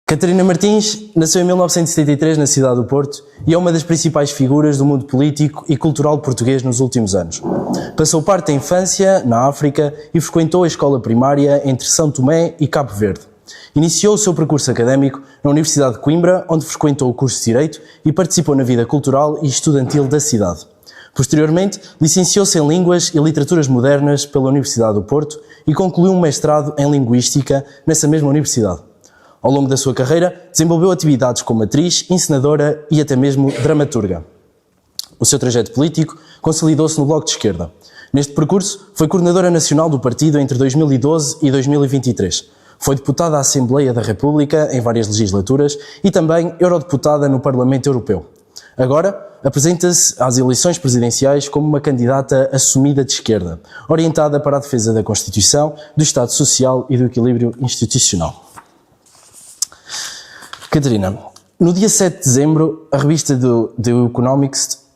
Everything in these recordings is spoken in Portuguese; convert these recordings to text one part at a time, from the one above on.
Catarina Martins nasceu em 1973 na cidade do Porto e é uma das principais figuras do mundo político e cultural português nos últimos anos. Passou parte da infância na África e frequentou a escola primária entre São Tomé e Cabo Verde. Iniciou o seu percurso académico na Universidade de Coimbra, onde frequentou o curso de Direito e participou na vida cultural e estudantil da cidade. Posteriormente, licenciou-se em Línguas e Literaturas Modernas pela Universidade do Porto e concluiu um mestrado em Linguística nessa mesma universidade. Ao longo da sua carreira, desenvolveu atividades como atriz, encenadora e até mesmo dramaturga. O seu trajeto político consolidou-se no Bloco de Esquerda. Neste percurso, foi coordenadora nacional do partido entre 2012 e 2023. Foi deputada à Assembleia da República em várias legislaturas e também eurodeputada no Parlamento Europeu. Agora, apresenta-se às eleições presidenciais como uma candidata assumida de esquerda, orientada para a defesa da Constituição, do Estado Social e do equilíbrio institucional. Catarina, no dia 7 de dezembro, a revista The Economics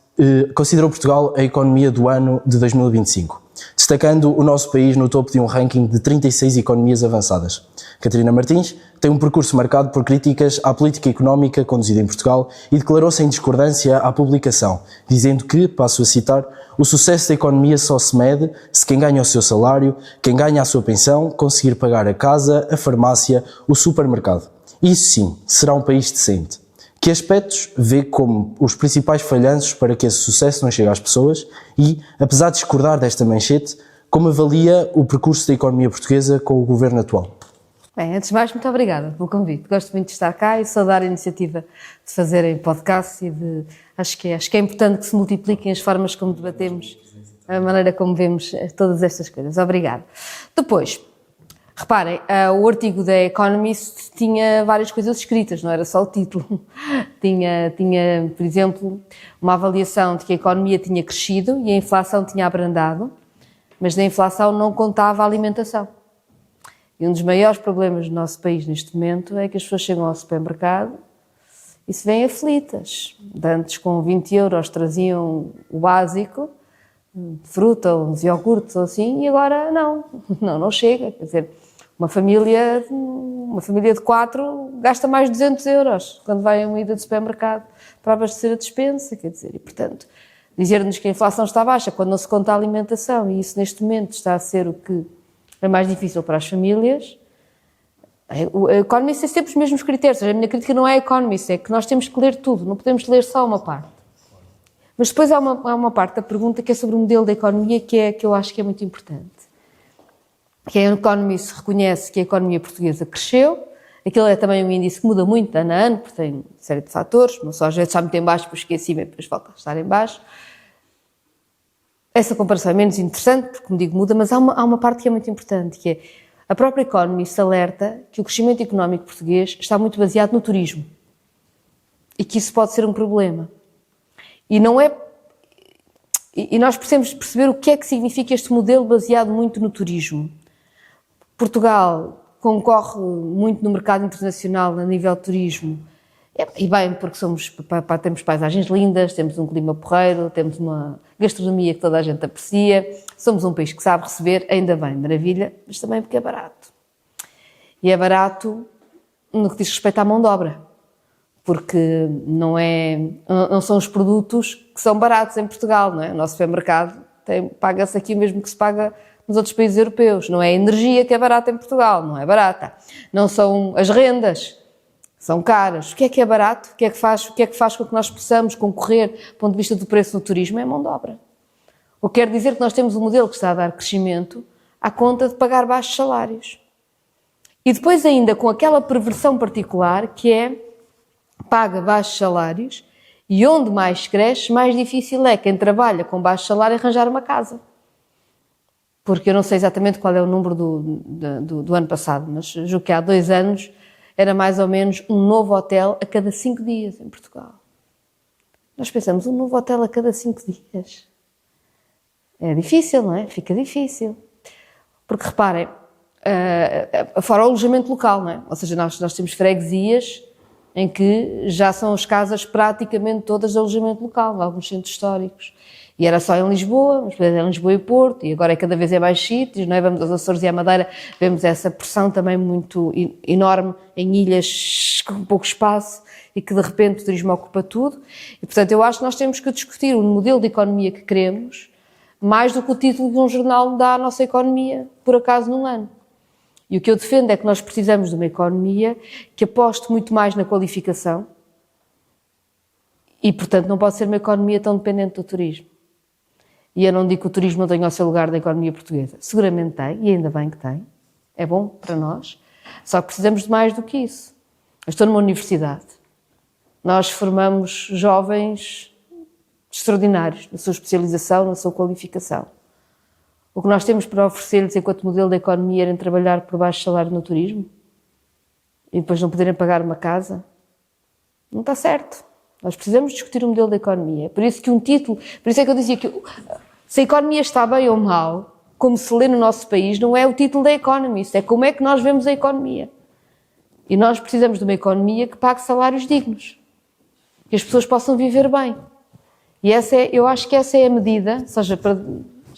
considerou Portugal a economia do ano de 2025, destacando o nosso país no topo de um ranking de 36 economias avançadas. Catarina Martins tem um percurso marcado por críticas à política económica conduzida em Portugal e declarou-se em discordância à publicação, dizendo que, passo a citar, o sucesso da economia só se mede se quem ganha o seu salário, quem ganha a sua pensão, conseguir pagar a casa, a farmácia, o supermercado. Isso sim, será um país decente. Que aspectos vê como os principais falhanços para que esse sucesso não chegue às pessoas e, apesar de discordar desta manchete, como avalia o percurso da economia portuguesa com o governo atual? Bem, antes de mais, muito obrigada pelo convite. Gosto muito de estar cá e saudar a iniciativa de fazerem podcast e acho que é importante que se multipliquem as formas como debatemos, a maneira como vemos todas estas coisas. Obrigada. Depois, reparem, o artigo da Economist tinha várias coisas escritas, não era só o título. Tinha, por exemplo, uma avaliação de que a economia tinha crescido e a inflação tinha abrandado, mas na inflação não contava a alimentação. E um dos maiores problemas do nosso país neste momento é que as pessoas chegam ao supermercado e se veem aflitas. Antes, com 20 euros, traziam o básico, fruta, uns iogurtes ou assim, e agora não chega. Quer dizer, uma família de 4 gasta mais de 200 euros quando vai a uma ida de supermercado para abastecer a despensa, quer dizer, e portanto, dizer-nos que a inflação está baixa quando não se conta a alimentação, e isso neste momento está a ser o que é mais difícil para as famílias. A Economist tem sempre os mesmos critérios, a minha crítica não é a Economist, é que nós temos que ler tudo, não podemos ler só uma parte. Mas depois há uma parte da pergunta que é sobre o modelo da economia que eu acho que é muito importante. Que a Economist reconhece que a economia portuguesa cresceu, aquilo é também um índice que muda muito de ano a ano, porque tem uma série de fatores, não só às vezes está muito em baixo, depois esqueci e depois volta a estar em baixo. Essa comparação é menos interessante, porque, como digo, muda, mas há uma parte que é muito importante, que é a própria Economist alerta que o crescimento económico português está muito baseado no turismo e que isso pode ser um problema. E nós precisamos perceber o que é que significa este modelo baseado muito no turismo. Portugal concorre muito no mercado internacional a nível de turismo, e bem, porque temos paisagens lindas, temos um clima porreiro, temos uma gastronomia que toda a gente aprecia, somos um país que sabe receber, ainda bem, maravilha, mas também porque é barato. E é barato no que diz respeito à mão de obra, porque não são os produtos que são baratos em Portugal, não é? O nosso supermercado paga-se aqui o mesmo que se paga nos outros países europeus. Não é a energia que é barata em Portugal, não é barata. Não são as rendas, são caras. O que é barato? O que é que faz com que nós possamos concorrer do ponto de vista do preço no turismo? É a mão de obra. O que quer dizer que nós temos um modelo que está a dar crescimento à conta de pagar baixos salários. E depois ainda com aquela perversão particular que é paga baixos salários e onde mais cresce, mais difícil é quem trabalha com baixo salário arranjar uma casa. Porque eu não sei exatamente qual é o número do ano passado, mas julgo que há 2 anos era mais ou menos um novo hotel a cada 5 dias em Portugal. Nós pensamos, um novo hotel a cada 5 dias. É difícil, não é? Fica difícil. Porque reparem, fora o alojamento local, não é? Ou seja, nós temos freguesias em que já são as casas praticamente todas de alojamento local, alguns centros históricos. E era só em Lisboa, mas depois era em Lisboa e Porto, e agora cada vez é mais sítios, não é? Vamos aos Açores e à Madeira, vemos essa pressão também muito enorme em ilhas com pouco espaço e que de repente o turismo ocupa tudo. E portanto eu acho que nós temos que discutir o modelo de economia que queremos, mais do que o título de um jornal dá à nossa economia, por acaso num ano. E o que eu defendo é que nós precisamos de uma economia que aposte muito mais na qualificação e, portanto, não pode ser uma economia tão dependente do turismo. E eu não digo que o turismo não tenha o seu lugar na economia portuguesa. Seguramente tem, e ainda bem que tem. É bom para nós. Só que precisamos de mais do que isso. Eu estou numa universidade. Nós formamos jovens extraordinários na sua especialização, na sua qualificação. O que nós temos para oferecer-lhes enquanto modelo da economia era trabalhar por baixo salário no turismo e depois não poderem pagar uma casa. Não está certo. Nós precisamos discutir o modelo da economia. Por isso que um título, por isso é que eu dizia que se a economia está bem ou mal, como se lê no nosso país, não é o título da Economist, é como é que nós vemos a economia. E nós precisamos de uma economia que pague salários dignos, que as pessoas possam viver bem. E eu acho que essa é a medida, ou seja,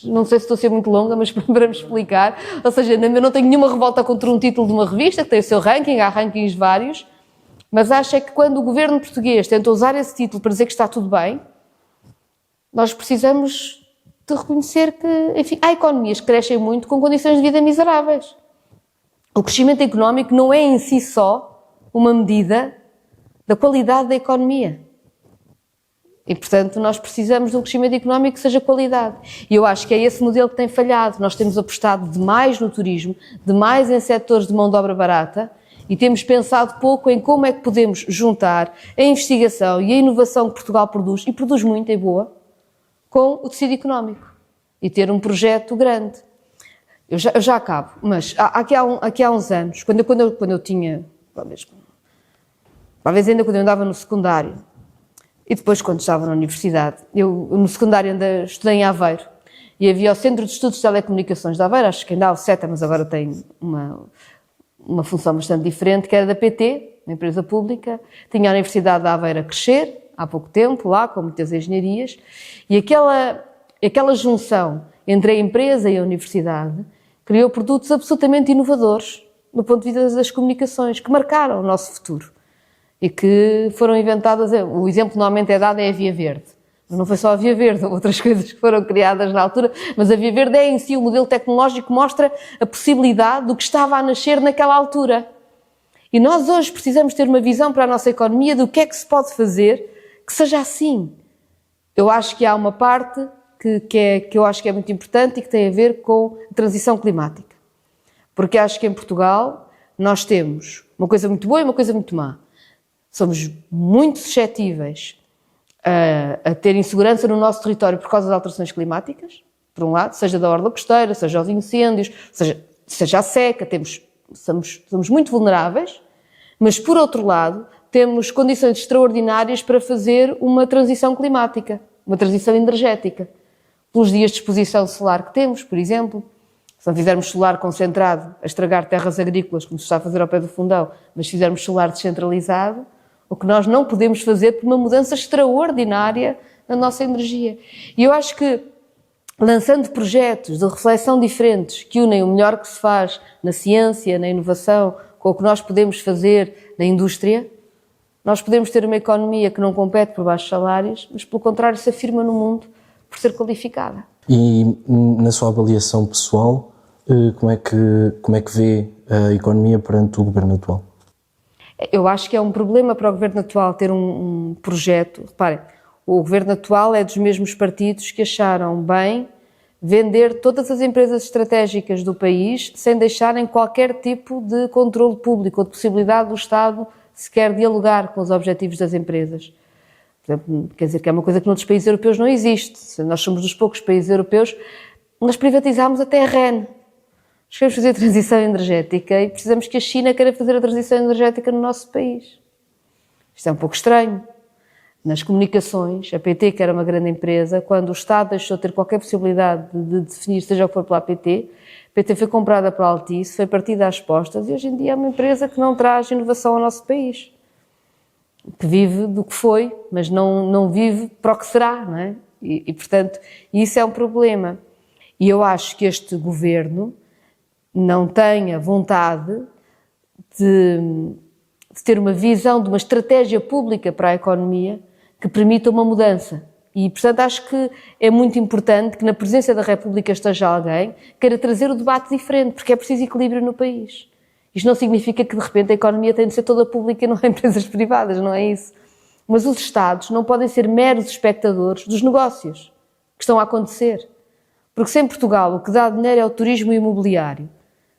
não sei se estou a ser muito longa, mas para me explicar, ou seja, eu não tenho nenhuma revolta contra um título de uma revista, que tem o seu ranking, há rankings vários, mas acho é que quando o governo português tenta usar esse título para dizer que está tudo bem, nós precisamos de reconhecer que, enfim, há economias que crescem muito com condições de vida miseráveis. O crescimento económico não é em si só uma medida da qualidade da economia. E, portanto, nós precisamos de um crescimento económico que seja qualidade. E eu acho que é esse modelo que tem falhado. Nós temos apostado demais no turismo, demais em setores de mão de obra barata e temos pensado pouco em como é que podemos juntar a investigação e a inovação que Portugal produz, e produz muito e boa, com o tecido económico e ter um projeto grande. Eu já acabo, mas aqui há uns anos, quando eu tinha, talvez ainda quando eu andava no secundário, e depois, quando estava na universidade, eu no secundário estudei em Aveiro e havia o Centro de Estudos de Telecomunicações de Aveiro, acho que ainda há o CETA, mas agora tem uma função bastante diferente, que era da PT, uma empresa pública. Tinha a Universidade de Aveiro a crescer, há pouco tempo, lá, com muitas engenharias, e aquela junção entre a empresa e a universidade criou produtos absolutamente inovadores do ponto de vista das comunicações, que marcaram o nosso futuro. E que foram inventadas, o exemplo normalmente é dado é a Via Verde. Mas não foi só a Via Verde, houve outras coisas que foram criadas na altura, mas a Via Verde é em si o modelo tecnológico que mostra a possibilidade do que estava a nascer naquela altura. E nós hoje precisamos ter uma visão para a nossa economia do que é que se pode fazer que seja assim. Eu acho que há uma parte que eu acho que é muito importante e que tem a ver com a transição climática. Porque acho que em Portugal nós temos uma coisa muito boa e uma coisa muito má. Somos muito suscetíveis a ter insegurança no nosso território por causa das alterações climáticas, por um lado, seja da orla costeira, seja aos incêndios, seja a seca, somos muito vulneráveis, mas por outro lado temos condições extraordinárias para fazer uma transição climática, uma transição energética, pelos dias de exposição solar que temos, por exemplo. Se não fizermos solar concentrado a estragar terras agrícolas, como se está a fazer ao pé do Fundão, mas fizermos solar descentralizado, o que nós não podemos fazer por uma mudança extraordinária na nossa energia. E eu acho que, lançando projetos de reflexão diferentes, que unem o melhor que se faz na ciência, na inovação, com o que nós podemos fazer na indústria, nós podemos ter uma economia que não compete por baixos salários, mas, pelo contrário, se afirma no mundo por ser qualificada. E, na sua avaliação pessoal, como é que vê a economia perante o governo atual? Eu acho que é um problema para o governo atual ter um projeto. Reparem, o governo atual é dos mesmos partidos que acharam bem vender todas as empresas estratégicas do país sem deixarem qualquer tipo de controle público ou de possibilidade do Estado sequer dialogar com os objetivos das empresas. Por exemplo, quer dizer que é uma coisa que noutros países europeus não existe. Nós somos dos poucos países europeus, nós privatizámos até a REN. Nós queremos fazer a transição energética e precisamos que a China queira fazer a transição energética no nosso país. Isto é um pouco estranho. Nas comunicações, a PT, que era uma grande empresa, quando o Estado deixou de ter qualquer possibilidade de definir, seja o que for pela PT, a PT foi comprada pela Altice, foi partida às postas e hoje em dia é uma empresa que não traz inovação ao nosso país. que vive do que foi, mas não vive para o que será, não é? Portanto, isso é um problema. E eu acho que este governo não tem a vontade de ter uma visão, de uma estratégia pública para a economia que permita uma mudança. E, portanto, acho que é muito importante que na presidência da República esteja alguém que queira trazer o debate diferente, porque é preciso equilíbrio no país. Isto não significa que, de repente, a economia tem de ser toda pública e não há empresas privadas, não é isso. Mas os Estados não podem ser meros espectadores dos negócios que estão a acontecer. Porque se em Portugal o que dá dinheiro é o turismo imobiliário,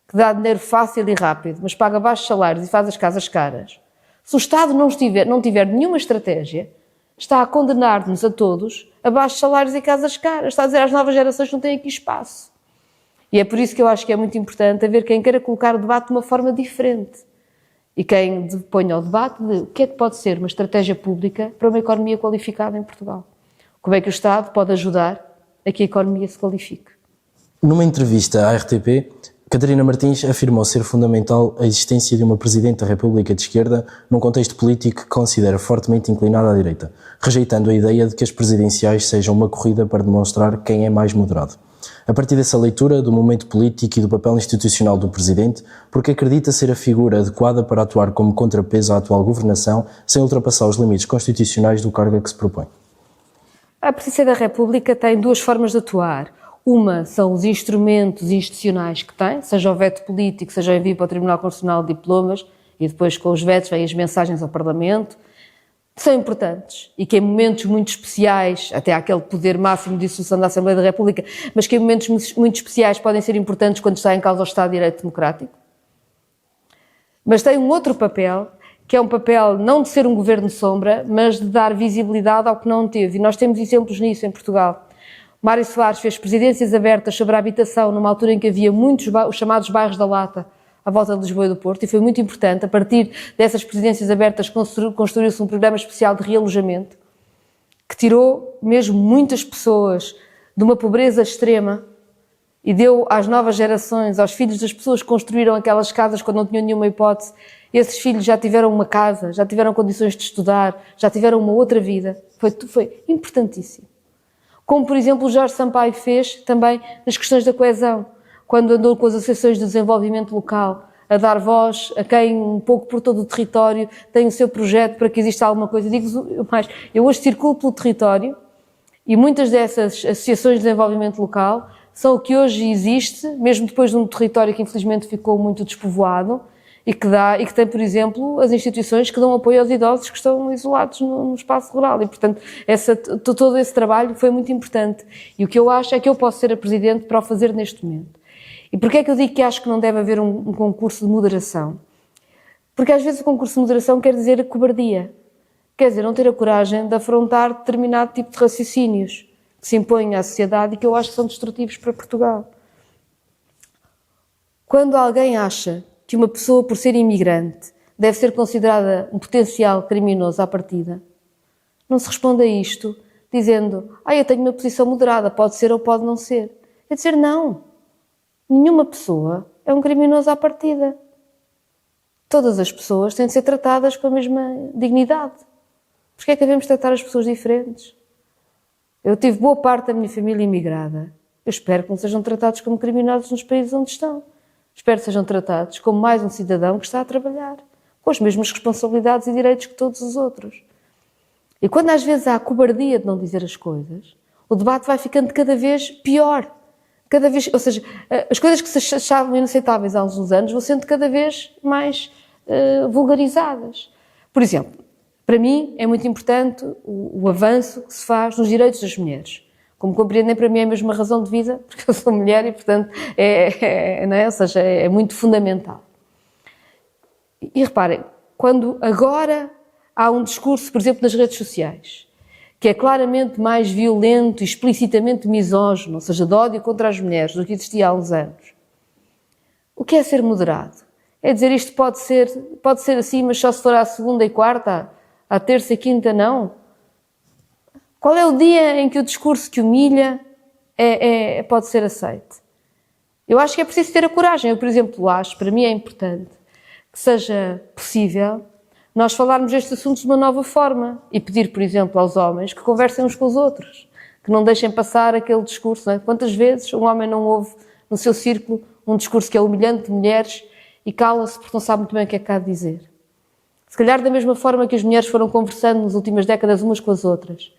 que dá dinheiro fácil e rápido, mas paga baixos salários e faz as casas caras, se o Estado não tiver nenhuma estratégia, está a condenar-nos a todos a baixos salários e casas caras. Está a dizer às novas gerações que não têm aqui espaço. E é por isso que eu acho que é muito importante haver quem queira colocar o debate de uma forma diferente. E quem ponha o debate de o que é que pode ser uma estratégia pública para uma economia qualificada em Portugal. Como é que o Estado pode ajudar a que a economia se qualifique. Numa entrevista à RTP, Catarina Martins afirmou ser fundamental a existência de uma Presidente da República de esquerda num contexto político que considera fortemente inclinado à direita, rejeitando a ideia de que as presidenciais sejam uma corrida para demonstrar quem é mais moderado. A partir dessa leitura do momento político e do papel institucional do Presidente, porque acredita ser a figura adequada para atuar como contrapeso à atual governação sem ultrapassar os limites constitucionais do cargo a que se propõe? A Presidência da República tem duas formas de atuar. Uma são os instrumentos institucionais que tem, seja o veto político, seja o envio para o Tribunal Constitucional de diplomas, e depois com os vetos vêm as mensagens ao Parlamento, que são importantes e que em momentos muito especiais, até há aquele poder máximo de dissolução da Assembleia da República, mas que em momentos muito especiais podem ser importantes quando está em causa o Estado de Direito Democrático. Mas tem um outro papel, que é um papel não de ser um governo de sombra, mas de dar visibilidade ao que não teve. E nós temos exemplos nisso em Portugal. Mário Soares fez presidências abertas sobre a habitação numa altura em que havia muitos os chamados bairros da Lata à volta de Lisboa e do Porto, e foi muito importante. A partir dessas presidências abertas construiu-se um programa especial de realojamento que tirou mesmo muitas pessoas de uma pobreza extrema e deu às novas gerações, aos filhos das pessoas que construíram aquelas casas quando não tinham nenhuma hipótese. Esses filhos já tiveram uma casa, já tiveram condições de estudar, já tiveram uma outra vida. Foi importantíssimo. Como, por exemplo, o Jorge Sampaio fez também nas questões da coesão, quando andou com as associações de desenvolvimento local, a dar voz a quem, um pouco por todo o território, tem o seu projeto para que exista alguma coisa. Digo mais, eu hoje circulo pelo território e muitas dessas associações de desenvolvimento local são o que hoje existe, mesmo depois de um território que infelizmente ficou muito despovoado, e que tem, por exemplo, as instituições que dão apoio aos idosos que estão isolados no espaço rural. E, portanto, todo esse trabalho foi muito importante. E o que eu acho é que eu posso ser a Presidente para o fazer neste momento. E porquê é que eu digo que acho que não deve haver um concurso de moderação? Porque às vezes o concurso de moderação quer dizer cobardia. Quer dizer, não ter a coragem de afrontar determinado tipo de raciocínios que se impõem à sociedade e que eu acho que são destrutivos para Portugal. Quando alguém acha que uma pessoa, por ser imigrante, deve ser considerada um potencial criminoso à partida, não se responde a isto dizendo, eu tenho uma posição moderada, pode ser ou pode não ser. É dizer, não, nenhuma pessoa é um criminoso à partida. Todas as pessoas têm de ser tratadas com a mesma dignidade. Porquê é que devemos tratar as pessoas diferentes? Eu tive boa parte da minha família imigrada. Eu espero que não sejam tratados como criminosos nos países onde estão. Espero que sejam tratados como mais um cidadão que está a trabalhar, com as mesmas responsabilidades e direitos que todos os outros. E quando às vezes há a cobardia de não dizer as coisas, o debate vai ficando cada vez pior. Ou seja, as coisas que se achavam inaceitáveis há uns anos vão sendo cada vez mais vulgarizadas. Por exemplo, para mim é muito importante o avanço que se faz nos direitos das mulheres. Como compreendem, para mim é mesmo uma razão de vida, porque eu sou mulher e, portanto, não é? Ou seja, é muito fundamental. E reparem, quando agora há um discurso, por exemplo, nas redes sociais, que é claramente mais violento e explicitamente misógino, ou seja, de ódio contra as mulheres, do que existia há uns anos, o que é ser moderado? É dizer isto pode ser assim, mas só se for à segunda e quarta, à terça e quinta não? Qual é o dia em que o discurso que humilha pode ser aceito? Eu acho que é preciso ter a coragem. Eu, por exemplo, para mim é importante que seja possível nós falarmos destes assuntos de uma nova forma e pedir, por exemplo, aos homens que conversem uns com os outros, que não deixem passar aquele discurso. Não é? Quantas vezes um homem não ouve no seu círculo um discurso que é humilhante de mulheres e cala-se porque não sabe muito bem o que é que há de dizer? Se calhar da mesma forma que as mulheres foram conversando nas últimas décadas umas com as outras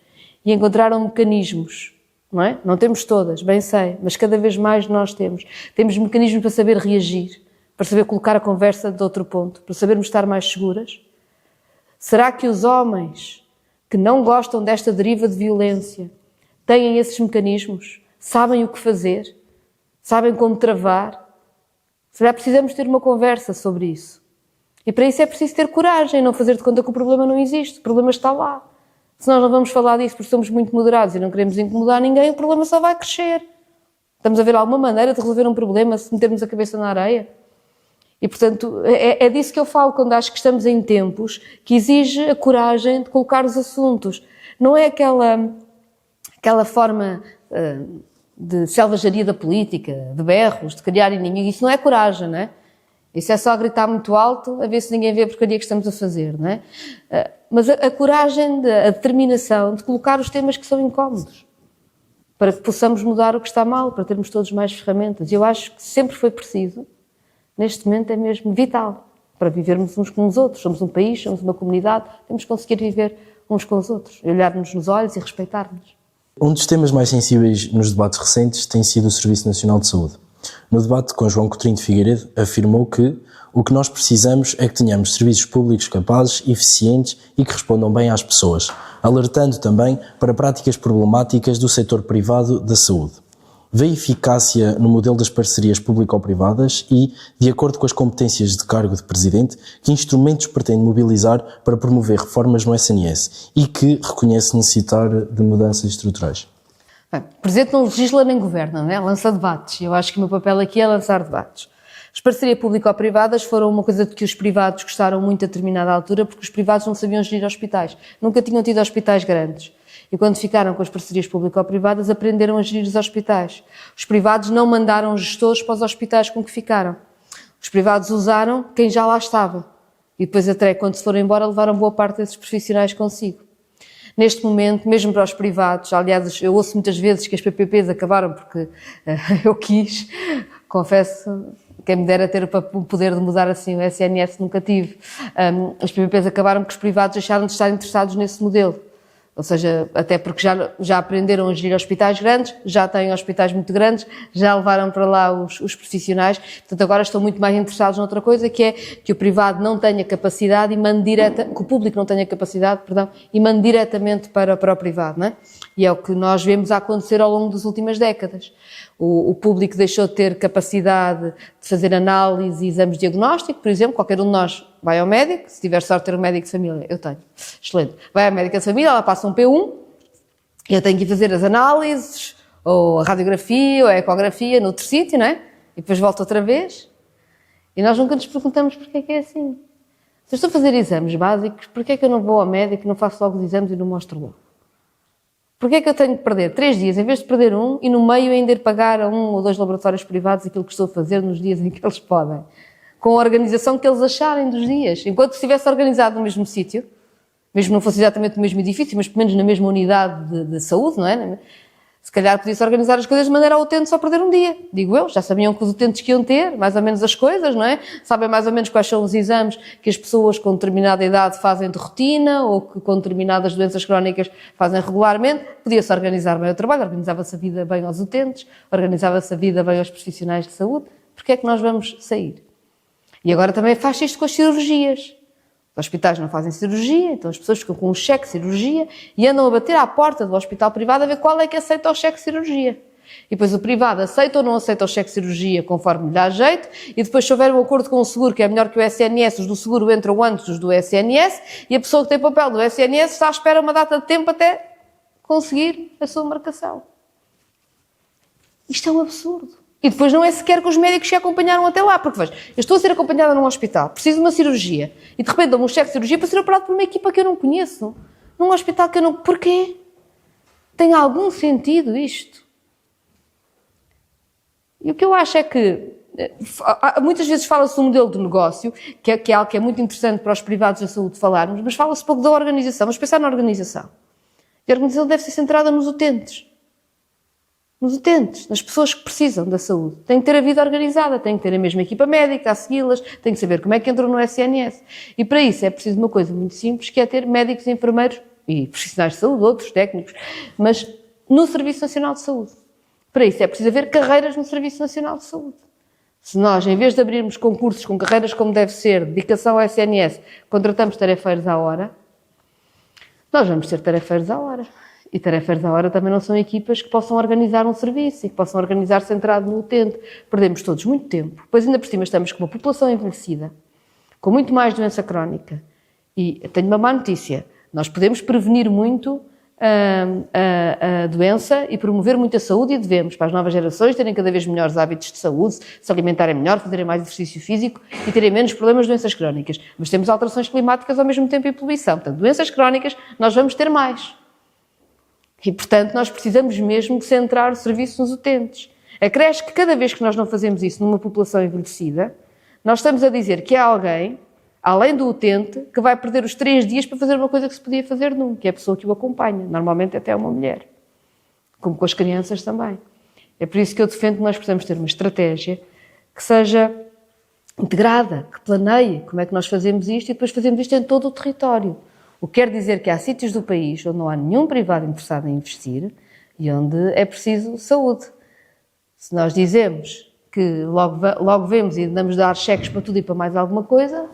e encontraram mecanismos, não é? Não temos todas, bem sei, mas cada vez mais nós temos. Temos mecanismos para saber reagir, para saber colocar a conversa de outro ponto, para sabermos estar mais seguras. Será que os homens que não gostam desta deriva de violência têm esses mecanismos? Sabem o que fazer? Sabem como travar? Será que precisamos ter uma conversa sobre isso? E para isso é preciso ter coragem, não fazer de conta que o problema não existe, o problema está lá. Se nós não vamos falar disso porque somos muito moderados e não queremos incomodar ninguém, o problema só vai crescer. Estamos a ver alguma maneira de resolver um problema se metermos a cabeça na areia? E, portanto, é disso que eu falo quando acho que estamos em tempos que exige a coragem de colocar os assuntos. Não é aquela forma de selvageria da política, de berros, de criar inimigos. Isso não é coragem, não é? Isso é só gritar muito alto a ver se ninguém vê a porcaria que estamos a fazer, não é? Mas a coragem, a determinação de colocar os temas que são incómodos para que possamos mudar o que está mal, para termos todos mais ferramentas. Eu acho que sempre foi preciso. Neste momento é mesmo vital para vivermos uns com os outros. Somos um país, somos uma comunidade, temos que conseguir viver uns com os outros, olhar-nos nos olhos e respeitar-nos. Um dos temas mais sensíveis nos debates recentes tem sido o Serviço Nacional de Saúde. No debate com João Coutinho de Figueiredo, afirmou que o que nós precisamos é que tenhamos serviços públicos capazes, eficientes e que respondam bem às pessoas, alertando também para práticas problemáticas do setor privado da saúde. Vê eficácia no modelo das parcerias público-privadas e, de acordo com as competências de cargo de Presidente, que instrumentos pretende mobilizar para promover reformas no SNS e que reconhece necessitar de mudanças estruturais? Bem, o Presidente não legisla nem governa, não é? Lança debates. Eu acho que o meu papel aqui é lançar debates. As parcerias público-privadas foram uma coisa de que os privados gostaram muito a determinada altura porque os privados não sabiam gerir hospitais. Nunca tinham tido hospitais grandes. E quando ficaram com as parcerias público-privadas, aprenderam a gerir os hospitais. Os privados não mandaram gestores para os hospitais com que ficaram. Os privados usaram quem já lá estava. E depois, até quando se foram embora, levaram boa parte desses profissionais consigo. Neste momento, mesmo para os privados, aliás, eu ouço muitas vezes que as PPPs acabaram porque eu quis, confesso, quem me dera ter o poder de mudar assim o SNS nunca tive. As PPPs acabaram porque os privados deixaram de estar interessados nesse modelo. Ou seja, até porque já aprenderam a gerir hospitais grandes, já têm hospitais muito grandes, já levaram para lá os profissionais, portanto agora estão muito mais interessados noutra coisa, que é que o privado não tenha capacidade e mande que o público não tenha capacidade, e mande diretamente para o privado, não é? E é o que nós vemos a acontecer ao longo das últimas décadas. O público deixou de ter capacidade de fazer análise e exames de diagnóstico, por exemplo, qualquer um de nós vai ao médico, se tiver sorte de ter um médico de família, eu tenho, excelente, vai à médica de família, ela passa um P1, eu tenho que ir fazer as análises, ou a radiografia, ou a ecografia, noutro sítio, não é? E depois volto outra vez, e nós nunca nos perguntamos porque é que é assim. Se eu estou a fazer exames básicos, porque é que eu não vou ao médico e não faço logo os exames e não mostro logo? Porquê é que eu tenho de perder 3 dias em vez de perder um e no meio ainda ir pagar a 1 ou 2 laboratórios privados aquilo que estou a fazer nos dias em que eles podem? Com a organização que eles acharem dos dias. Enquanto estivesse organizado no mesmo sítio, mesmo não fosse exatamente no mesmo edifício, mas pelo menos na mesma unidade de saúde, não é? Se calhar podia-se organizar as coisas de maneira a utente só perder um dia. Digo eu, já sabiam que os utentes que iam ter, mais ou menos as coisas, não é? Sabem mais ou menos quais são os exames que as pessoas com determinada idade fazem de rotina ou que com determinadas doenças crónicas fazem regularmente. Podia-se organizar bem o trabalho, organizava-se a vida bem aos utentes, organizava-se a vida bem aos profissionais de saúde. Porquê é que nós vamos sair? E agora também faz isto com as cirurgias. Os hospitais não fazem cirurgia, então as pessoas ficam com um cheque de cirurgia e andam a bater à porta do hospital privado a ver qual é que aceita o cheque de cirurgia. E depois o privado aceita ou não aceita o cheque de cirurgia conforme lhe dá jeito, e depois se houver um acordo com o seguro que é melhor que o SNS, os do seguro entram antes dos do SNS, e a pessoa que tem papel do SNS está à espera uma data de tempo até conseguir a sua marcação. Isto é um absurdo. E depois não é sequer que os médicos se acompanharam até lá, porque veja, eu estou a ser acompanhada num hospital, preciso de uma cirurgia, e de repente dou-me um cheque de cirurgia para ser operado por uma equipa que eu não conheço, num hospital que eu não... Porquê? Tem algum sentido isto? E o que eu acho é que muitas vezes fala-se do modelo de negócio, que é algo que é muito interessante para os privados da saúde falarmos, mas fala-se pouco da organização. Vamos pensar na organização. E a organização deve ser centrada nos utentes. Nos utentes, nas pessoas que precisam da saúde. Tem que ter a vida organizada, tem que ter a mesma equipa médica a segui-las, tem que saber como é que entram no SNS. E para isso é preciso uma coisa muito simples, que é ter médicos, enfermeiros e profissionais de saúde, outros técnicos, mas no Serviço Nacional de Saúde. Para isso é preciso haver carreiras no Serviço Nacional de Saúde. Se nós, em vez de abrirmos concursos com carreiras como deve ser, dedicação ao SNS, contratamos tarefeiros à hora, nós vamos ter tarefeiros à hora. E tarefeiros à hora também não são equipas que possam organizar um serviço e que possam organizar centrado no utente. Perdemos todos muito tempo. Depois, ainda por cima, estamos com uma população envelhecida, com muito mais doença crónica. E tenho uma má notícia. Nós podemos prevenir muito a doença e promover muita saúde e devemos, para as novas gerações, terem cada vez melhores hábitos de saúde, se alimentarem melhor, fazerem mais exercício físico e terem menos problemas de doenças crónicas. Mas temos alterações climáticas ao mesmo tempo e poluição. Portanto, doenças crónicas nós vamos ter mais. E, portanto, nós precisamos mesmo centrar o serviço nos utentes. Acresce que cada vez que nós não fazemos isso numa população envelhecida, nós estamos a dizer que há alguém, além do utente, que vai perder os 3 dias para fazer uma coisa que se podia fazer num, que é a pessoa que o acompanha. Normalmente até uma mulher. Como com as crianças também. É por isso que eu defendo que nós precisamos ter uma estratégia que seja integrada, que planeie como é que nós fazemos isto e depois fazemos isto em todo o território. O que quer dizer que há sítios do país onde não há nenhum privado interessado em investir e onde é preciso saúde. Se nós dizemos que logo vemos e andamos a dar cheques para tudo e para mais alguma coisa,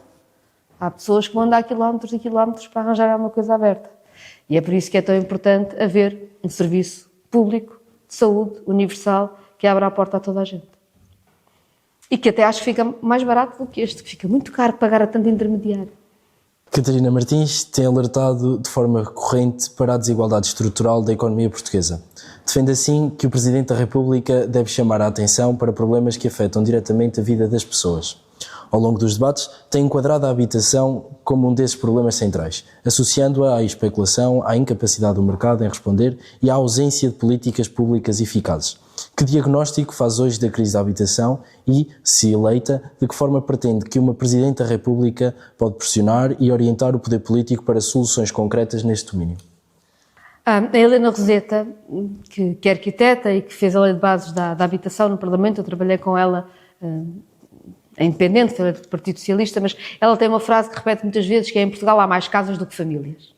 há pessoas que vão andar quilómetros e quilómetros para arranjar alguma coisa aberta. E é por isso que é tão importante haver um serviço público de saúde universal que abra a porta a toda a gente. E que até acho que fica mais barato do que este, que fica muito caro pagar a tanto intermediário. Catarina Martins tem alertado de forma recorrente para a desigualdade estrutural da economia portuguesa. Defende assim que o Presidente da República deve chamar a atenção para problemas que afetam diretamente a vida das pessoas. Ao longo dos debates, tem enquadrado a habitação como um desses problemas centrais, associando-a à especulação, à incapacidade do mercado em responder e à ausência de políticas públicas eficazes. Que diagnóstico faz hoje da crise da habitação e, se eleita, de que forma pretende que uma Presidente da República pode pressionar e orientar o poder político para soluções concretas neste domínio? A Helena Roseta, que é arquiteta e que fez a lei de bases da habitação no Parlamento, eu trabalhei com ela, é independente, foi do Partido Socialista, mas ela tem uma frase que repete muitas vezes, que é: em Portugal há mais casas do que famílias.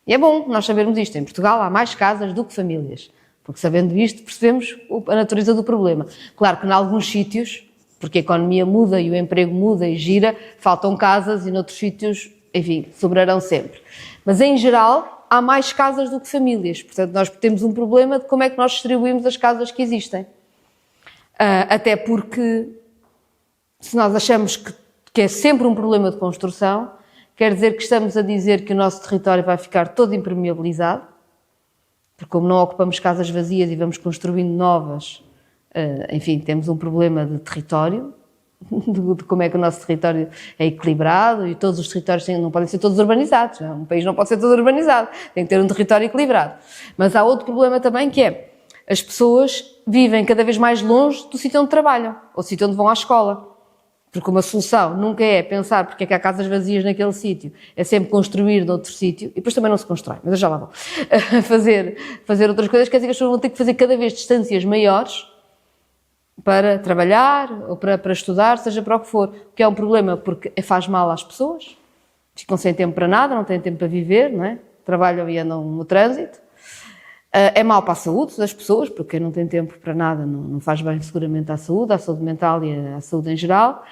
E é bom nós sabermos isto, em Portugal há mais casas do que famílias. Porque sabendo isto, percebemos a natureza do problema. Claro que em alguns sítios, porque a economia muda e o emprego muda e gira, faltam casas e noutros sítios, enfim, sobrarão sempre. Mas em geral, há mais casas do que famílias. Portanto, nós temos um problema de como é que nós distribuímos as casas que existem. Até porque, se nós achamos que é sempre um problema de construção, quer dizer que estamos a dizer que o nosso território vai ficar todo impermeabilizado, porque como não ocupamos casas vazias e vamos construindo novas, enfim, temos um problema de território, de como é que o nosso território é equilibrado, e todos os territórios não podem ser todos urbanizados, não? Um país não pode ser todo urbanizado, tem que ter um território equilibrado. Mas há outro problema também, que é: as pessoas vivem cada vez mais longe do sítio onde trabalham, ou do sítio onde vão à escola. Porque uma solução nunca é pensar porque é que há casas vazias naquele sítio, é sempre construir noutro sítio, e depois também não se constrói, mas eu já lá vou, fazer outras coisas. Quer dizer que as pessoas vão ter que fazer cada vez distâncias maiores para trabalhar ou para estudar, seja para o que for, o que é um problema porque faz mal às pessoas, ficam sem tempo para nada, não têm tempo para viver, não é? Trabalham e andam no trânsito. É mau para a saúde das pessoas, porque quem não tem tempo para nada não faz bem seguramente à saúde mental e à saúde em geral.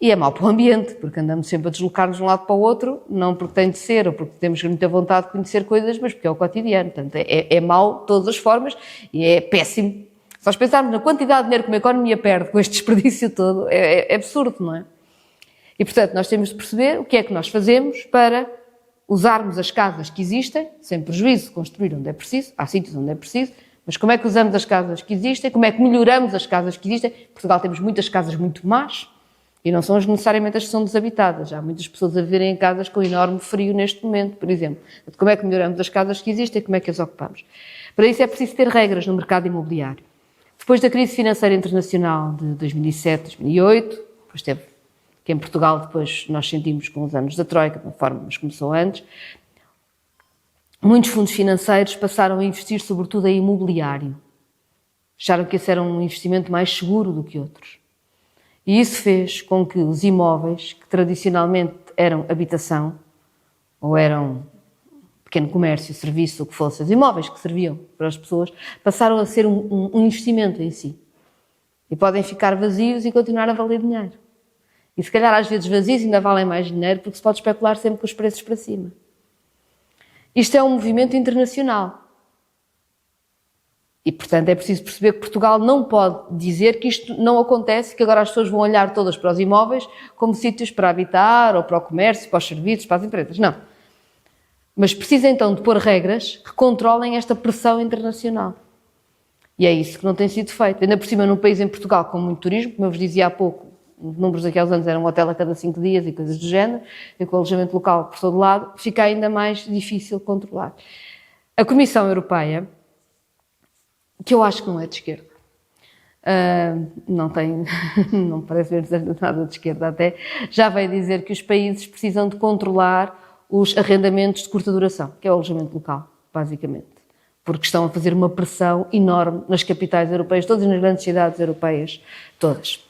E é mau para o ambiente, porque andamos sempre a deslocar-nos de um lado para o outro, não porque tem de ser, ou porque temos muita vontade de conhecer coisas, mas porque é o cotidiano. Portanto, é mau de todas as formas e é péssimo. Se nós pensarmos na quantidade de dinheiro que uma economia perde com este desperdício todo, é absurdo, não é? E, portanto, nós temos de perceber o que é que nós fazemos para usarmos as casas que existem, sem prejuízo de construir onde é preciso, há sítios onde é preciso, mas como é que usamos as casas que existem, como é que melhoramos as casas que existem. Em Portugal temos muitas casas muito más e não são necessariamente as que são desabitadas. Há muitas pessoas a viverem em casas com enorme frio neste momento, por exemplo. Como é que melhoramos as casas que existem e como é que as ocupamos? Para isso é preciso ter regras no mercado imobiliário. Depois da crise financeira internacional de 2007, 2008, depois teve, que em Portugal depois nós sentimos com os anos da Troika, de uma forma, mas começou antes, muitos fundos financeiros passaram a investir sobretudo em imobiliário. Acharam que esse era um investimento mais seguro do que outros. E isso fez com que os imóveis, que tradicionalmente eram habitação, ou eram pequeno comércio, serviço, o que fosse, os imóveis que serviam para as pessoas, passaram a ser um investimento em si. E podem ficar vazios e continuar a valer dinheiro. E se calhar às vezes vazios ainda valem mais dinheiro porque se pode especular sempre com os preços para cima. Isto é um movimento internacional. E, portanto, é preciso perceber que Portugal não pode dizer que isto não acontece, que agora as pessoas vão olhar todas para os imóveis como sítios para habitar, ou para o comércio, para os serviços, para as empresas. Não. Mas precisa então de pôr regras que controlem esta pressão internacional. E é isso que não tem sido feito. Ainda por cima, num país em Portugal com muito turismo, como eu vos dizia há pouco, os números daqui aos anos eram um hotel a cada 5 dias e coisas do género, e com o alojamento local por todo lado, fica ainda mais difícil controlar. A Comissão Europeia, que eu acho que não é de esquerda, não parece nada de esquerda até, já veio dizer que os países precisam de controlar os arrendamentos de curta duração, que é o alojamento local, basicamente, porque estão a fazer uma pressão enorme nas capitais europeias, todas nas grandes cidades europeias, todas.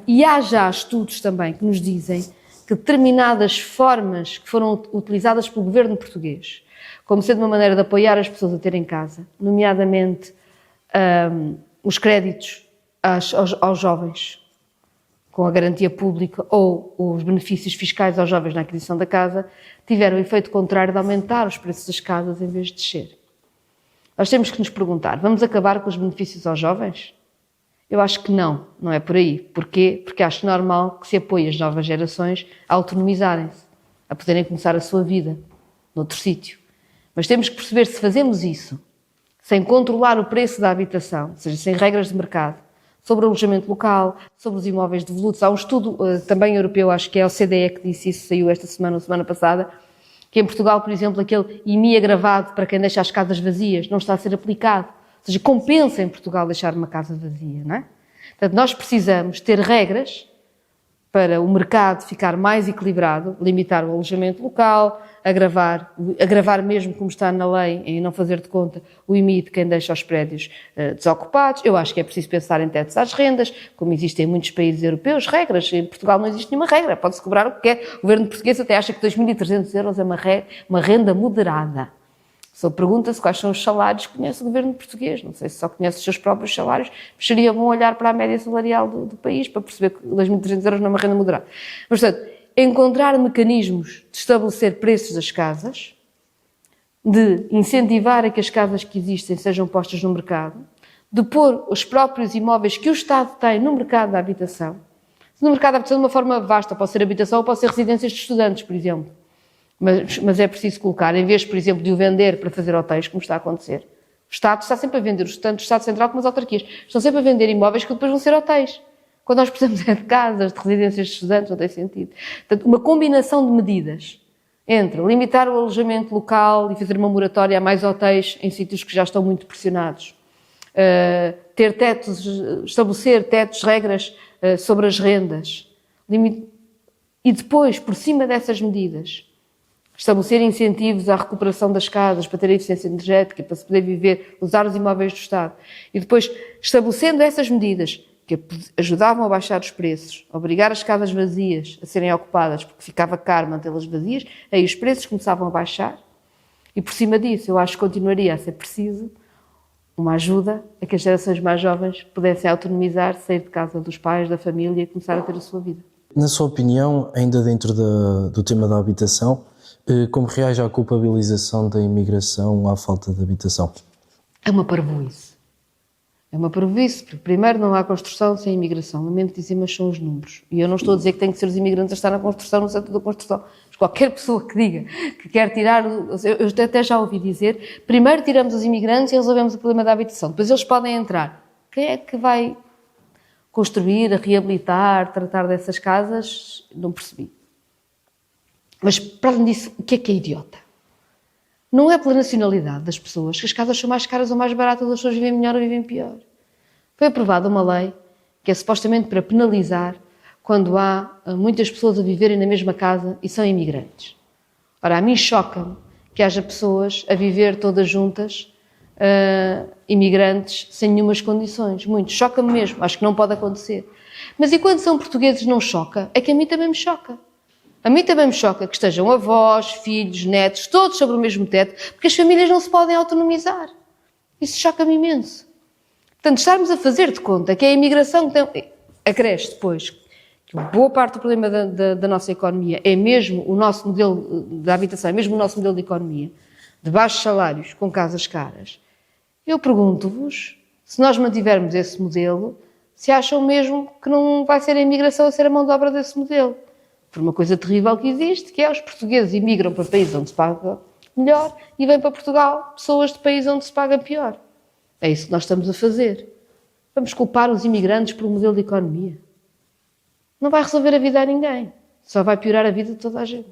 E há já estudos também que nos dizem que determinadas formas que foram utilizadas pelo governo português, como sendo uma maneira de apoiar as pessoas a terem casa, nomeadamente os créditos aos jovens, com a garantia pública, ou os benefícios fiscais aos jovens na aquisição da casa, tiveram o efeito contrário de aumentar os preços das casas em vez de descer. Nós temos que nos perguntar, vamos acabar com os benefícios aos jovens? Eu acho que não é por aí. Porquê? Porque acho normal que se apoie as novas gerações a autonomizarem-se, a poderem começar a sua vida noutro sítio. Mas temos que perceber se fazemos isso sem controlar o preço da habitação, ou seja, sem regras de mercado, sobre o alojamento local, sobre os imóveis devolutos. Há um estudo também europeu, acho que é a OCDE que disse isso, saiu esta semana ou semana passada, que em Portugal, por exemplo, aquele IMI agravado para quem deixa as casas vazias não está a ser aplicado. Ou seja, compensa em Portugal deixar uma casa vazia, não é? Portanto, nós precisamos ter regras para o mercado ficar mais equilibrado, limitar o alojamento local, agravar mesmo como está na lei, em não fazer de conta o IMI de quem deixa os prédios desocupados. Eu acho que é preciso pensar em tetos às rendas, como existem em muitos países europeus, regras. Em Portugal não existe nenhuma regra, pode-se cobrar o que quer. O governo português até acha que 2.300 euros é uma renda moderada. Só pergunta-se quais são os salários que conhece o governo português. Não sei se só conhece os seus próprios salários, mas seria bom olhar para a média salarial do país para perceber que 2.300 euros não é uma renda moderada. Mas, portanto, encontrar mecanismos de estabelecer preços das casas, de incentivar a que as casas que existem sejam postas no mercado, de pôr os próprios imóveis que o Estado tem no mercado da habitação. No mercado da habitação de uma forma vasta, pode ser habitação ou pode ser residências de estudantes, por exemplo. Mas é preciso colocar, em vez, por exemplo, de o vender para fazer hotéis, como está a acontecer, o Estado está sempre a vender, tanto o Estado Central como as autarquias, estão sempre a vender imóveis que depois vão ser hotéis. Quando nós precisamos de casas, de residências de estudantes, não tem sentido. Portanto, uma combinação de medidas entre limitar o alojamento local e fazer uma moratória a mais hotéis em sítios que já estão muito pressionados, ter tetos, estabelecer tetos, regras sobre as rendas, e depois, por cima dessas medidas, estabelecer incentivos à recuperação das casas para ter a eficiência energética, para se poder viver, usar os imóveis do Estado. E depois, estabelecendo essas medidas que ajudavam a baixar os preços, a obrigar as casas vazias a serem ocupadas porque ficava caro mantê-las vazias, aí os preços começavam a baixar. E por cima disso, eu acho que continuaria a ser preciso uma ajuda a que as gerações mais jovens pudessem autonomizar, sair de casa dos pais, da família e começar a ter a sua vida. Na sua opinião, ainda dentro do tema da habitação, como reage à culpabilização da imigração à falta de habitação? É uma parvoíce. É uma parvoíce, porque primeiro não há construção sem imigração. Lamento dizer, mas são os números. E eu não estou a dizer que tem que ser os imigrantes a estar na construção, no centro da construção. Mas qualquer pessoa que diga que quer tirar... Eu até já ouvi dizer, primeiro tiramos os imigrantes e resolvemos o problema da habitação. Depois eles podem entrar. Quem é que vai construir, reabilitar, tratar dessas casas? Não percebi. Mas, para além disso, o que é idiota? Não é pela nacionalidade das pessoas que as casas são mais caras ou mais baratas, as pessoas vivem melhor ou vivem pior. Foi aprovada uma lei que é supostamente para penalizar quando há muitas pessoas a viverem na mesma casa e são imigrantes. Ora, a mim choca-me que haja pessoas a viver todas juntas, imigrantes, sem nenhumas condições. Muito. Choca-me mesmo. Acho que não pode acontecer. Mas e quando são portugueses não choca? É que a mim também me choca. A mim também me choca que estejam avós, filhos, netos, todos sobre o mesmo teto, porque as famílias não se podem autonomizar. Isso choca-me imenso. Portanto, estarmos a fazer de conta que a imigração acresce depois, que boa parte do problema da nossa economia é mesmo o nosso modelo da habitação, é mesmo o nosso modelo de economia, de baixos salários, com casas caras. Eu pergunto-vos, se nós mantivermos esse modelo, se acham mesmo que não vai ser a imigração a ser a mão de obra desse modelo. Por uma coisa terrível que existe, que é os portugueses imigram para países onde se paga melhor e vêm para Portugal pessoas de países onde se paga pior. É isso que nós estamos a fazer. Vamos culpar os imigrantes por um modelo de economia. Não vai resolver a vida a ninguém. Só vai piorar a vida de toda a gente.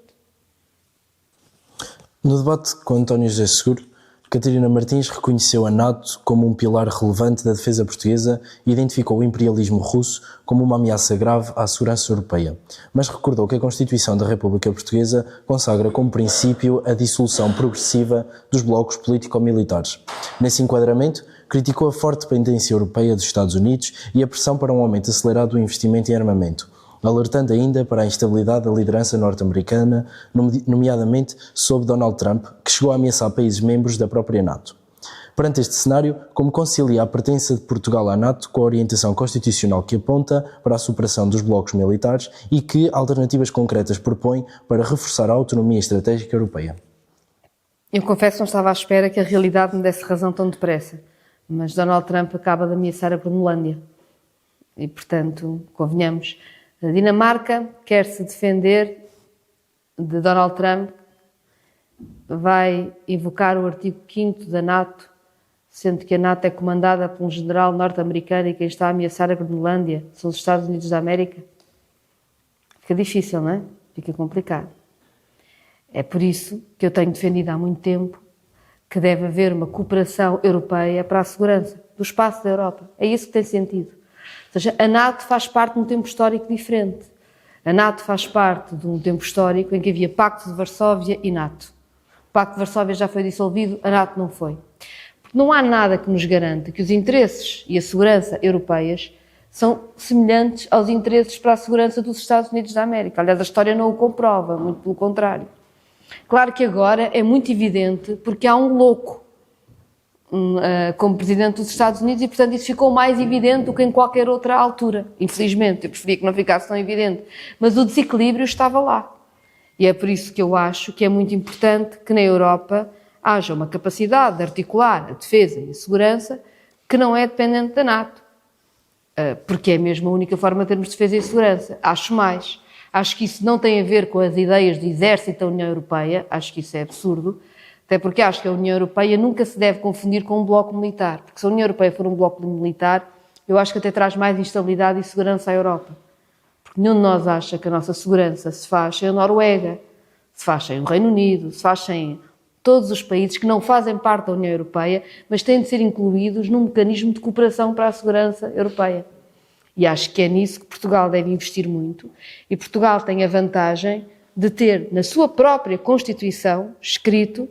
No debate com António José Seguro, Catarina Martins reconheceu a NATO como um pilar relevante da defesa portuguesa e identificou o imperialismo russo como uma ameaça grave à segurança europeia, mas recordou que a Constituição da República Portuguesa consagra como princípio a dissolução progressiva dos blocos político-militares. Nesse enquadramento, criticou a forte dependência europeia dos Estados Unidos e a pressão para um aumento acelerado do investimento em armamento, alertando ainda para a instabilidade da liderança norte-americana, nomeadamente sob Donald Trump, que chegou a ameaçar países membros da própria NATO. Perante este cenário, como concilia a pertença de Portugal à NATO com a orientação constitucional que aponta para a superação dos blocos militares e que alternativas concretas propõe para reforçar a autonomia estratégica europeia? Eu confesso que não estava à espera que a realidade me desse razão tão depressa, mas Donald Trump acaba de ameaçar a Groenlândia e, portanto, convenhamos, a Dinamarca quer se defender de Donald Trump, vai invocar o artigo 5º da NATO, sendo que a NATO é comandada por um general norte-americano e quem está a ameaçar a Groenlândia são os Estados Unidos da América. Fica difícil, não é? Fica complicado. É por isso que eu tenho defendido há muito tempo que deve haver uma cooperação europeia para a segurança do espaço da Europa. É isso que tem sentido. Ou seja, a NATO faz parte de um tempo histórico diferente. A NATO faz parte de um tempo histórico em que havia Pacto de Varsóvia e NATO. O Pacto de Varsóvia já foi dissolvido, a NATO não foi. Porque não há nada que nos garanta que os interesses e a segurança europeias são semelhantes aos interesses para a segurança dos Estados Unidos da América. Aliás, a história não o comprova, muito pelo contrário. Claro que agora é muito evidente porque há um louco como Presidente dos Estados Unidos e, portanto, isso ficou mais evidente do que em qualquer outra altura. Infelizmente, eu preferia que não ficasse tão evidente. Mas o desequilíbrio estava lá. E é por isso que eu acho que é muito importante que na Europa haja uma capacidade de articular a defesa e a segurança que não é dependente da NATO. Porque é mesmo a única forma de termos defesa e segurança. Acho mais. Acho que isso não tem a ver com as ideias do exército da União Europeia. Acho que isso é absurdo. Até porque acho que a União Europeia nunca se deve confundir com um bloco militar. Porque se a União Europeia for um bloco militar, eu acho que até traz mais instabilidade e segurança à Europa. Porque nenhum de nós acha que a nossa segurança se faz sem a Noruega, se faz sem o Reino Unido, se faz sem todos os países que não fazem parte da União Europeia, mas têm de ser incluídos num mecanismo de cooperação para a segurança europeia. E acho que é nisso que Portugal deve investir muito. E Portugal tem a vantagem de ter na sua própria Constituição escrito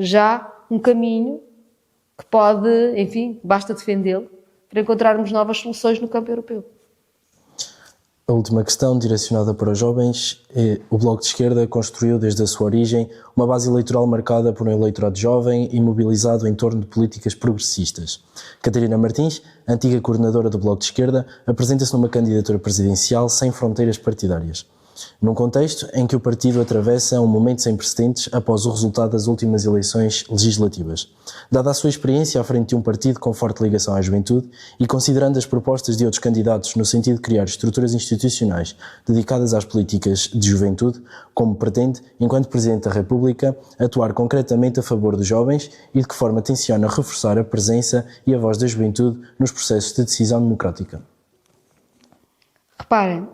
já um caminho que pode, enfim, basta defendê-lo para encontrarmos novas soluções no campo europeu. A última questão, direcionada para os jovens, é: o Bloco de Esquerda construiu desde a sua origem uma base eleitoral marcada por um eleitorado jovem e mobilizado em torno de políticas progressistas. Catarina Martins, antiga coordenadora do Bloco de Esquerda, apresenta-se numa candidatura presidencial sem fronteiras partidárias, num contexto em que o partido atravessa um momento sem precedentes após o resultado das últimas eleições legislativas. Dada a sua experiência à frente de um partido com forte ligação à juventude e considerando as propostas de outros candidatos no sentido de criar estruturas institucionais dedicadas às políticas de juventude, como pretende, enquanto Presidente da República, atuar concretamente a favor dos jovens e de que forma tenciona reforçar a presença e a voz da juventude nos processos de decisão democrática? Reparem,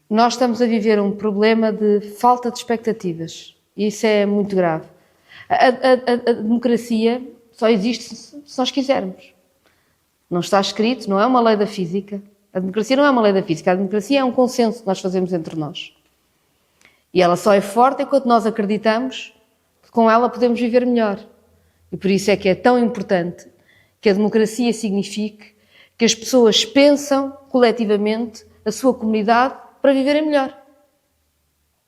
nós estamos a viver um problema de falta de expectativas e isso é muito grave. A democracia só existe se nós quisermos. Não está escrito, não é uma lei da física. A democracia não é uma lei da física, a democracia é um consenso que nós fazemos entre nós. E ela só é forte enquanto nós acreditamos que com ela podemos viver melhor. E por isso é que é tão importante que a democracia signifique que as pessoas pensam coletivamente a sua comunidade para viverem melhor.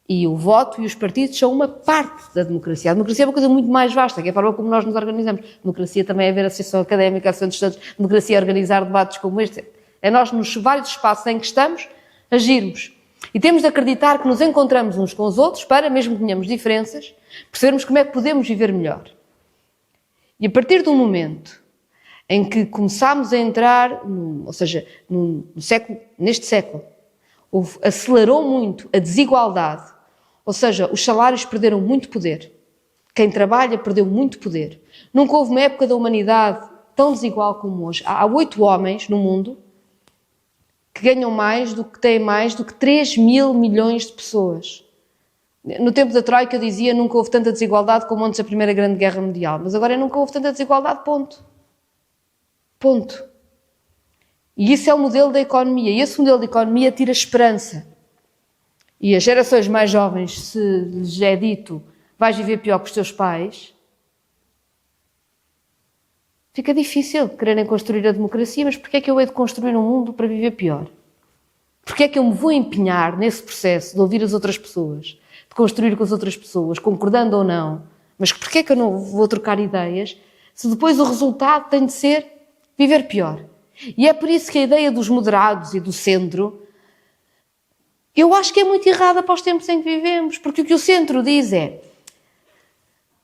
E o voto e os partidos são uma parte da democracia. A democracia é uma coisa muito mais vasta, que é a forma como nós nos organizamos. Democracia também é haver associação académica, associação de estudantes, democracia é organizar debates como este. É nós, nos vários espaços em que estamos, agirmos. E temos de acreditar que nos encontramos uns com os outros para, mesmo que tenhamos diferenças, percebermos como é que podemos viver melhor. E a partir do momento em que começámos a entrar, neste século, acelerou muito a desigualdade, ou seja, os salários perderam muito poder. Quem trabalha perdeu muito poder. Nunca houve uma época da humanidade tão desigual como hoje. Há 8 homens no mundo que ganham mais do que têm mais do que 3 mil milhões de pessoas. No tempo da Troika dizia nunca houve tanta desigualdade como antes da Primeira Grande Guerra Mundial, mas agora nunca houve tanta desigualdade, ponto. Ponto. E isso é o modelo da economia, e esse modelo da economia tira esperança. E as gerações mais jovens, se lhes é dito vais viver pior que os teus pais, fica difícil quererem construir a democracia, mas porquê é que eu hei de construir um mundo para viver pior? Porquê é que eu me vou empenhar nesse processo de ouvir as outras pessoas, de construir com as outras pessoas, concordando ou não, mas porquê é que eu não vou trocar ideias, se depois o resultado tem de ser viver pior? E é por isso que a ideia dos moderados e do centro, eu acho que é muito errada para os tempos em que vivemos, porque o que o centro diz é: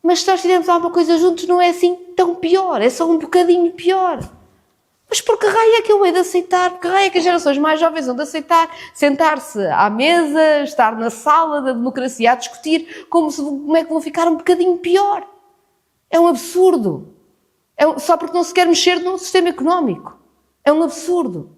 mas se nós fizermos alguma coisa juntos não é assim tão pior, é só um bocadinho pior. Mas por que raio é que eu hei de aceitar? Por que raio é que as gerações mais jovens vão de aceitar sentar-se à mesa, estar na sala da democracia a discutir como é que vão ficar um bocadinho pior? É um absurdo. Só porque não se quer mexer no sistema económico. É um absurdo.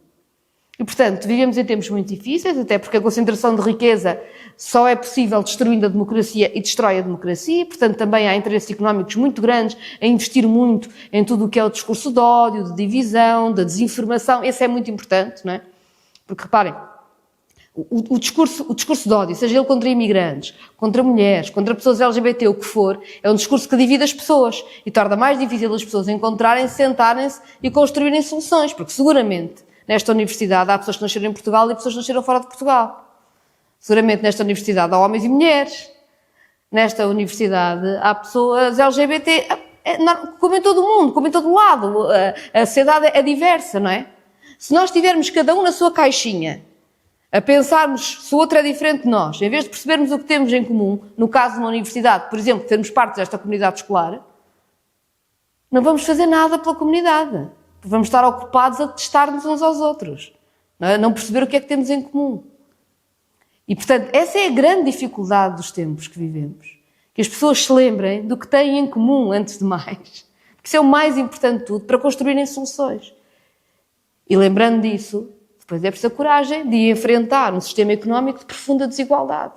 E, portanto, vivemos em tempos muito difíceis, até porque a concentração de riqueza só é possível destruindo a democracia e destrói a democracia. Portanto, também há interesses económicos muito grandes a investir muito em tudo o que é o discurso de ódio, de divisão, da desinformação. Esse é muito importante, não é? Porque, reparem, o discurso de ódio, seja ele contra imigrantes, contra mulheres, contra pessoas LGBT, o que for, é um discurso que divide as pessoas e torna mais difícil as pessoas encontrarem-se, sentarem-se e construírem soluções, porque seguramente nesta universidade há pessoas que nasceram em Portugal e pessoas que nasceram fora de Portugal. Seguramente nesta universidade há homens e mulheres. Nesta universidade há pessoas LGBT, como em todo o mundo, como em todo o lado. A sociedade é diversa, não é? Se nós tivermos cada um na sua caixinha a pensarmos se o outro é diferente de nós, em vez de percebermos o que temos em comum, no caso de uma universidade, por exemplo, termos parte desta comunidade escolar, não vamos fazer nada pela comunidade. Vamos estar ocupados a testar-nos uns aos outros, não perceber o que é que temos em comum. E, portanto, essa é a grande dificuldade dos tempos que vivemos. Que as pessoas se lembrem do que têm em comum, antes de mais. Porque isso é o mais importante de tudo, para construírem soluções. E lembrando disso, depois é preciso a coragem de enfrentar um sistema económico de profunda desigualdade.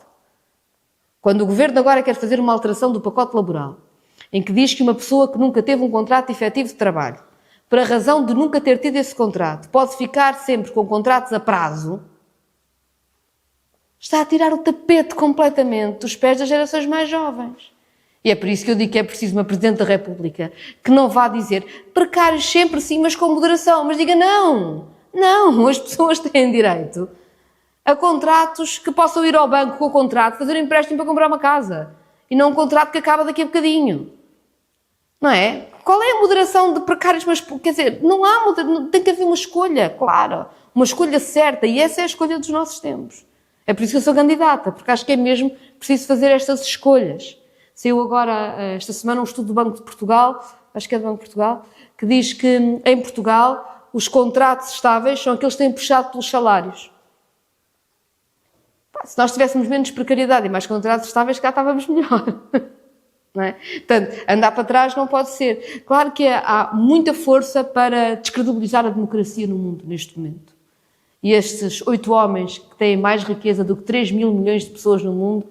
Quando o Governo agora quer fazer uma alteração do pacote laboral, em que diz que uma pessoa que nunca teve um contrato efetivo de trabalho, por a razão de nunca ter tido esse contrato, pode ficar sempre com contratos a prazo, está a tirar o tapete completamente dos pés das gerações mais jovens. E é por isso que eu digo que é preciso uma Presidente da República que não vá dizer precários sempre sim, mas com moderação, mas diga não, as pessoas têm direito a contratos que possam ir ao banco com o contrato, fazer um empréstimo para comprar uma casa, e não um contrato que acaba daqui a bocadinho. Não é? Qual é a moderação de precários? Mas, quer dizer, tem que haver uma escolha, claro, uma escolha certa, e essa é a escolha dos nossos tempos. É por isso que eu sou candidata, porque acho que é mesmo preciso fazer estas escolhas. Saiu agora, esta semana, um estudo do Banco de Portugal, acho que é do Banco de Portugal, que diz que em Portugal os contratos estáveis são aqueles que têm puxado pelos salários. Se nós tivéssemos menos precariedade e mais contratos estáveis, cá estávamos melhor. Não é? Portanto, andar para trás não pode ser. Claro que há muita força para descredibilizar a democracia no mundo neste momento. E estes 8 homens que têm mais riqueza do que 3 mil milhões de pessoas no mundo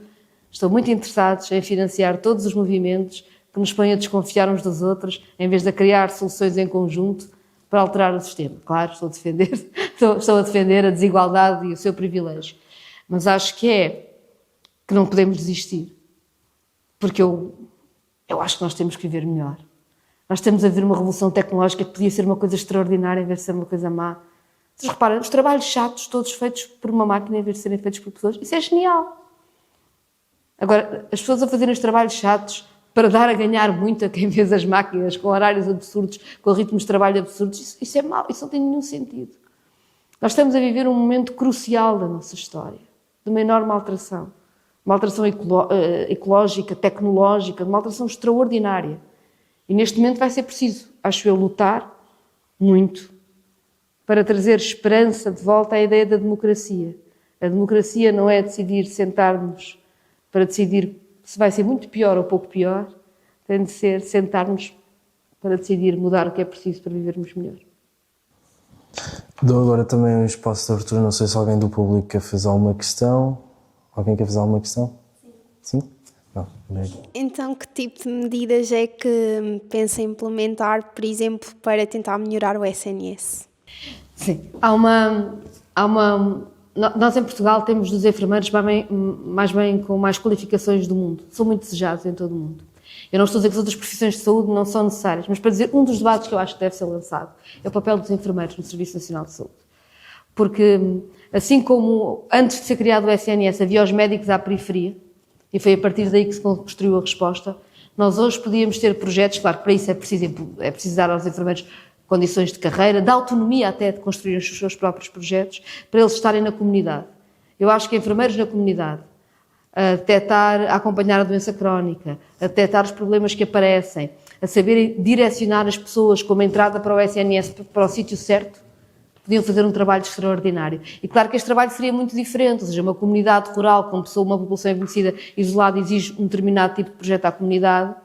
estão muito interessados em financiar todos os movimentos que nos põem a desconfiar uns dos outros, em vez de criar soluções em conjunto para alterar o sistema. Claro, estou a defender a desigualdade e o seu privilégio. Mas acho que não podemos desistir. Porque eu acho que nós temos que viver melhor. Nós estamos a ver uma revolução tecnológica que podia ser uma coisa extraordinária em vez de ser uma coisa má. Vocês reparem, os trabalhos chatos, todos feitos por uma máquina em vez de serem feitos por pessoas, isso é genial. Agora, as pessoas a fazerem os trabalhos chatos para dar a ganhar muito a quem vê as máquinas, com horários absurdos, com ritmos de trabalho absurdos, isso é mau, isso não tem nenhum sentido. Nós estamos a viver um momento crucial da nossa história, de uma enorme alteração. Uma alteração ecológica, tecnológica, uma alteração extraordinária. E neste momento vai ser preciso, acho eu, lutar muito para trazer esperança de volta à ideia da democracia. A democracia não é decidir sentar-nos para decidir se vai ser muito pior ou pouco pior, tem de ser sentar-nos para decidir mudar o que é preciso para vivermos melhor. Dou agora também um espaço de abertura, não sei se alguém do público quer fazer alguma questão. Alguém quer fazer alguma questão? Sim? Não, Então, que tipo de medidas é que pensa implementar, por exemplo, para tentar melhorar o SNS? Sim, nós em Portugal temos dos enfermeiros com mais qualificações do mundo. São muito desejados em todo o mundo. Eu não estou a dizer que as outras profissões de saúde não são necessárias, mas para dizer, um dos debates que eu acho que deve ser lançado é o papel dos enfermeiros no Serviço Nacional de Saúde. Porque, assim como antes de ser criado o SNS havia os médicos à periferia, e foi a partir daí que se construiu a resposta, nós hoje podíamos ter projetos, claro que para isso é preciso dar aos enfermeiros condições de carreira, de autonomia até de construir os seus próprios projetos, para eles estarem na comunidade. Eu acho que enfermeiros na comunidade, a detectar, a acompanhar a doença crónica, a detectar os problemas que aparecem, a saber direcionar as pessoas como entrada para o SNS para o sítio certo, podiam fazer um trabalho extraordinário. E claro que este trabalho seria muito diferente, ou seja, uma comunidade rural com uma população envelhecida isolada exige um determinado tipo de projeto à comunidade.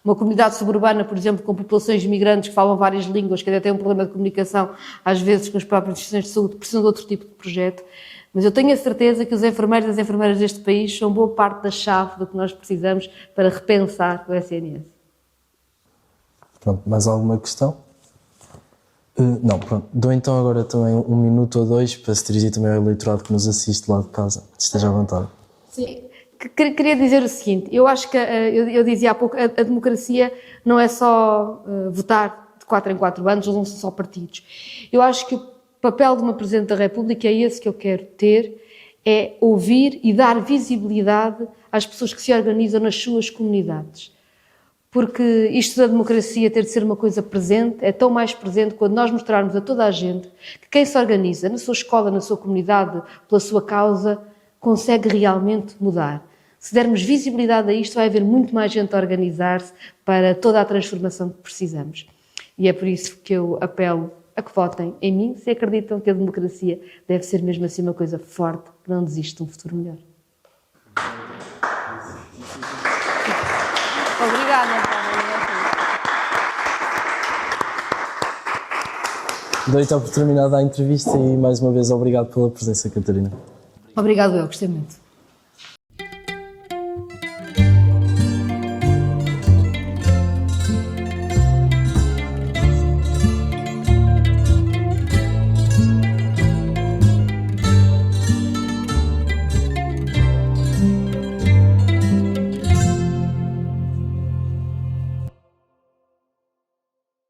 Uma comunidade suburbana, por exemplo, com populações imigrantes que falam várias línguas, que até têm um problema de comunicação, às vezes com as próprias instituições de saúde, precisam de outro tipo de projeto. Mas eu tenho a certeza que os enfermeiros e as enfermeiras deste país são boa parte da chave do que nós precisamos para repensar o SNS. Pronto, mais alguma questão? Não, pronto. Dou então agora também 1 minuto ou 2 para se dirigir também ao eleitorado que nos assiste lá de casa. Esteja à vontade. Sim. Queria dizer o seguinte, eu acho que, eu dizia há pouco, a democracia não é só votar de 4 em 4 anos, ou não são só partidos. Eu acho que o papel de uma Presidente da República é esse que eu quero ter, é ouvir e dar visibilidade às pessoas que se organizam nas suas comunidades. Porque isto da democracia ter de ser uma coisa presente, é tão mais presente quando nós mostrarmos a toda a gente que quem se organiza na sua escola, na sua comunidade, pela sua causa, consegue realmente mudar. Se dermos visibilidade a isto, vai haver muito mais gente a organizar-se para toda a transformação que precisamos. E é por isso que eu apelo a que votem em mim, se acreditam que a democracia deve ser mesmo assim uma coisa forte, que não desiste de um futuro melhor. Obrigada. Dou então por terminada a entrevista e mais uma vez obrigado pela presença, Catarina. Obrigado, eu gostei muito.